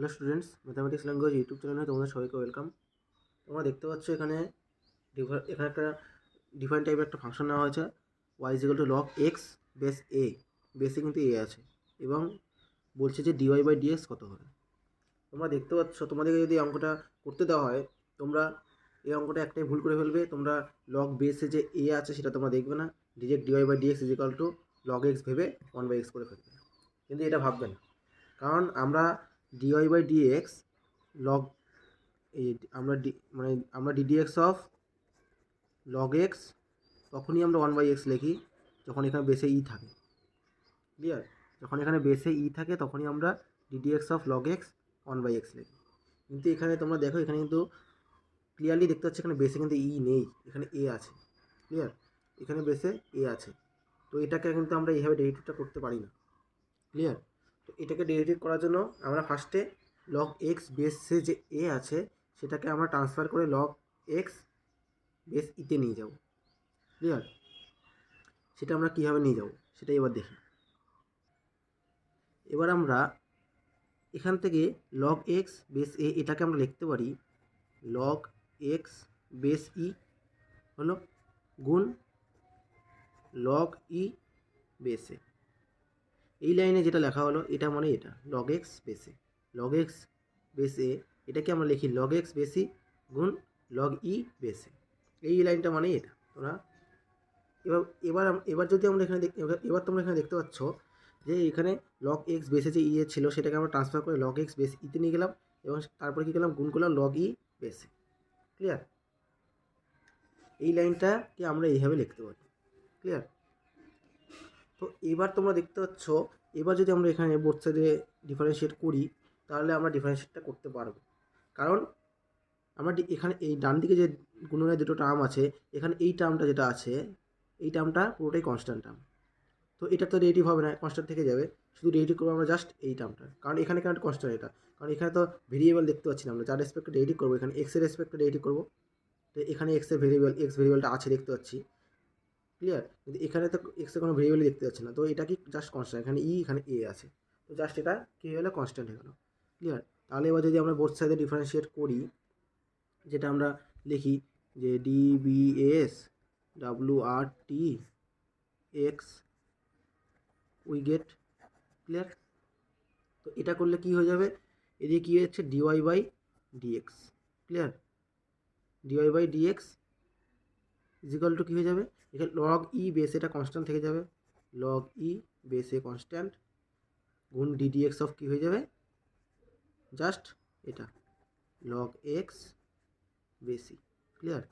Hello students, mathematics language YouTube চ্যানেলে তোমাদের সবাইকে ওয়েলকাম। তোমরা দেখতে পাচ্ছ এখানে একটা ডিফারেন্ট টাইপের একটা ফাংশন নেওয়া হয়েছে, y is equal to log x base a. বেসে কিন্তু এ আছে এবং বলছে যে ডিওয়াই বাই ডিএক্স কত হবে। তোমরা দেখতে পাচ্ছ তোমাদেরকে যদি অঙ্কটা করতে দেওয়া হয়, তোমরা এই অঙ্কটা একটাই ভুল করে ফেলবে। তোমরা লগ বেসে যে এ আছে সেটা তোমরা দেখবে না, direct dy by dx is equal to log x ভেবে 1/x করে ফেলবে। কিন্তু এটা ভাববে না, কারণ আমরা ডিওয়াই বাই ডিএক্স লগ এই আমরা ডিডিএক্স অফ লগ এক্স তখনই আমরা 1/x লিখি যখন এখানে বেসে ই থাকে। ক্লিয়ার? যখন এখানে বেসে ই থাকে তখনই আমরা ddx of log x 1/x লিখি। কিন্তু এখানে তোমরা দেখো, এখানে কিন্তু ক্লিয়ারলি দেখতে পাচ্ছি এখানে বেসে কিন্তু ই নেই, এখানে এ আছে। ক্লিয়ার? এখানে বেসে এ আছে, তো এটাকে কিন্তু আমরা এইভাবে ডেরিভেটিভটা করতে পারি না। ক্লিয়ার? তো এটাকে ডেরিভেটিভ করার জন্য আমরা ফার্স্টে লগ এক্স বেসে যে এ আছে সেটাকে আমরা ট্রান্সফার করে লগ এক্স বেস ইতে নিয়ে যাব। ক্লিয়ার? সেটা আমরা কীভাবে নিয়ে যাব সেটাই এবার দেখি। এবার আমরা এখান থেকে লগ এক্স বেস এ এটাকে আমরা লিখতে পারি লগ এক্স বেস ই হলো গুণ লগ ই বেস এ। এই লাইনে যেটা লেখা হলো এটা মানে এটা লগ এক্স বেস এ। লগ এক্স বেস এ এটাকে আমরা লিখি লগ এক্স বেস ই গুণ লগ ই বেস এ। এই লাইনটা মানে এটা। তোমরা এবার এবার যদি আমরা এখানে এবার তোমরা এখানে দেখতে পাচ্ছ যে এখানে লগ এক্স বেসে যে ই ছিল সেটাকে আমরা ট্রান্সফার করে লগ এক্স বেস ইতে নিয়ে গেলাম এবং তারপরে কী করলাম, গুণ করলাম লগ ই বেসে। ক্লিয়ার? এই লাইনটাকে আমরা এইভাবে লিখতে পারি। ক্লিয়ার? তো এবার তোমরা দেখতে পাচ্ছ, এবার যদি আমরা এখানে বোথ সাইডে ডিফারেন্সিয়েট করি তাহলে আমরা ডিফারেন্সিয়েটটা করতে পারবো। কারণ আমরা এখানে এই ডান দিকে যে গুণনের দুটো টার্ম আছে, এখানে এই টার্মটা যেটা আছে এই টার্মটা পুরোটাই কনস্ট্যান্ট টার্ম। তো এটা তো ডেরিভেটিভ হবে না, কনস্ট্যান্ট থেকে যাবে। শুধু ডেরিভেটিভ করবো আমরা জাস্ট এই টার্মটা, কারণ এখানে কেন কনস্ট্যান্ট এটা, কারণ এখানে তো ভেরিয়েবল দেখতে পাচ্ছি না আমরা। যার রেসপেক্টে ডেরিভেটিভ করবো, এখানে এক্সের রেসপেক্টে ডেরিভেটিভ করবো। তো এখানে এক্সের ভেরিয়েবল এক্স ভেরিয়েবলটা আছে দেখতে পাচ্ছি। ক্লিয়ার? কিন্তু এখানে তো এক্সের কোনো ভেরিয়েবলই দেখতে পাচ্ছি না, তো এটা কি জাস্ট কনস্ট্যান্ট। এখানে ই এখানে এ আছে, তো জাস্ট এটা কী হয়ে গেলো, কনস্ট্যান্ট হয়ে গেলো। ক্লিয়ার? তাহলে এবার যদি আমরা বোথ সাইডে ডিফারেন্সিয়েট করি, যেটা আমরা লিখি যে DBS WRT x we get. Clear? তো এটা করলে কি হয়ে যাবে, এদিকে কী হচ্ছে dy by dx. Clear? Dy by dx is equal to কী হয়ে যাবে, এখানে লগ ই বেস এটা কনস্ট্যান্ট থেকে যাবে, লগ ই বেসে কনস্ট্যান্ট গুণ ডিডিএক্স অফ কী হয়ে যাবে, জাস্ট এটা লগ এক্স বেসি। ক্লিয়ার?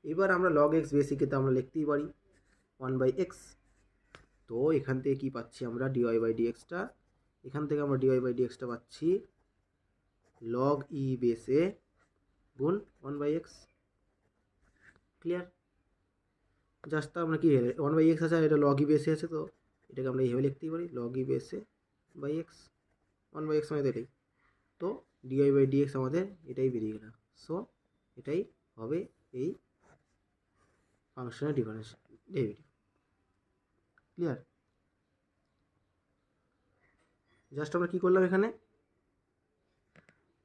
এবার আমরা লগ এক্স বেসিকে তো আমরা লিখতেই পারি 1/x। তো এখান থেকে কী পাচ্ছি আমরা, ডিওয়াই বাই ডিএক্সটা, এখান থেকে আমরা ডিওয়াই বাই ডিএক্সটা পাচ্ছি লগ ই বেসে গুণ 1/x। ক্লিয়ার? জাস্ট আমরা কি 1/x আছে আর এটা লগ ই বেসে আছে, তো এটাকে আমরা এইভাবে লিখতেই পারি লগ ই বেসে বাই এক্স। 1/x মানে তো এটাই, তো ডিওয়াই বাই ডিএক্স আমাদের এটাই বেরিয়ে গেল। সো এটাই হবে এই ফাংশনের ডিফারেন্স ডেরিভেটিভ। ক্লিয়ার? জাস্ট আমরা কী করলাম, এখানে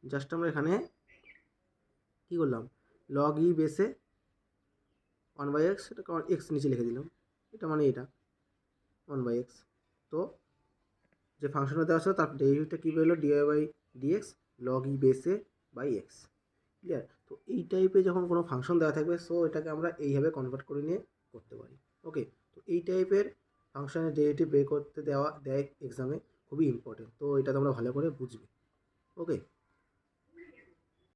জাস্ট আমরা এখানে কী করলাম, লগ ই বেসে 1/x, এটা এক্স নিচে লিখে দিলাম, এটা মানে এটা 1/x। তো যে ফাংশনটা দেওয়া ছিল তার ডেরিভেটিভটা কী বেরোলো, ডিওয়াই বাই ডিএক্স লগ ই বেসে বাই এক্স। ক্লিয়ার? তো এই টাইপের যখন কোনো ফাংশন দেওয়া থাকবে, সো এটাকে আমরা এইভাবে কনভার্ট করে নিয়ে করতে পারি। ওকে? তো এই টাইপের ফাংশনের ডেরিভেটিভ বের করতে দেয় এক্সামে, খুবই ইম্পর্টেন্ট। তো এটা তোমরা ভালো করে বুঝবে। ওকে?